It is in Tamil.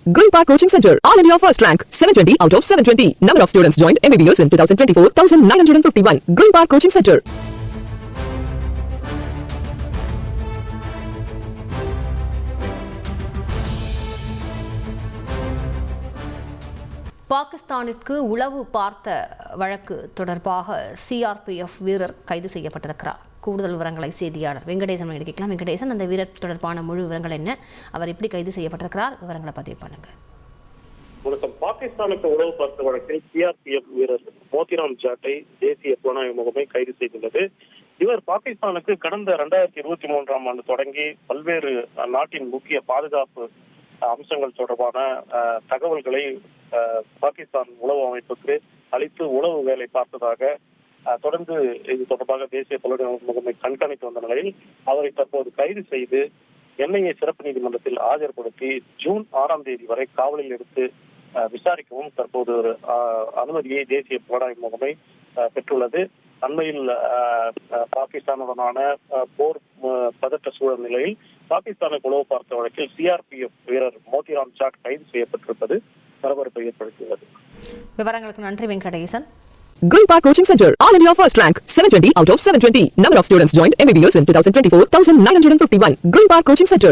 Green Park Coaching Center, All India First Rank, 720 out of 720. Number of students joined MBBS in 2024, 1951. Green Park Coaching Center. பாகிஸ்தானிற்கு உளவு பார்த்த வழக்கு தொடர்பாக சிஆர்பிஎஃப் வீரர் கைது செய்யப்பட்டிருக்கிறார். கூடுதல் விவரங்களை செய்தியாளர் வெங்கடேசன் எடுக்கலாம். வெங்கடேசன், அந்த வீரர் தொடர்பான முழு விவரங்கள் என்ன, அவர் எப்படி கைது செய்யப்பட்டிருக்கிறார், விவரங்களை பதிவு பண்ணுங்க. பாகிஸ்தானுக்கு உளவு பார்த்த வழக்கில் சிஆர்பிஎஃப் வீரர் மோதிராம் ஜாட்டை தேசிய புலனாய்வு முகமை கைது செய்துள்ளது. இவர் பாகிஸ்தானுக்கு கடந்த 2023ஆம் ஆண்டு தொடங்கி பல்வேறு நாட்டின் முக்கிய பாதுகாப்பு அம்சங்கள் தொடர்பான தகவல்களை பாகிஸ்தான் உளவு அமைப்புக்கு அளித்து உளவு வேலை பார்த்ததாக தொடர்ந்து இது தொடர்பாக தேசிய புலனாய்வு முகமை கண்காணித்து வந்த நிலையில் அவரை தற்போது கைது செய்து என்ஐஏ சிறப்பு நீதிமன்றத்தில் ஆஜர்படுத்தி ஜூன் 6ஆம் தேதி வரை காவலில் எடுத்து விசாரிக்கவும் தற்போது ஒரு அனுமதியை தேசிய புலனாய்வு முகமை பெற்றுள்ளது. அண்மையில் பாகிஸ்தானுடனான போர் பதற்ற சூழல் நிலையில் பாகிஸ்தானுக்கு உளவு பார்த்த வழக்கில் சிஆர்பிஎஃப் வீரர் மோதிராம் ஜாட் கைது செய்யப்பட்டிருப்பது பரபரப்பை ஏற்படுத்தியுள்ளது. விவரங்களுக்கு நன்றி Venkatesan. Green Park Coaching Center, All India First Rank, 720 out of 720. Number of students joined MBBS in 2024, 1951. Green Park Coaching Center.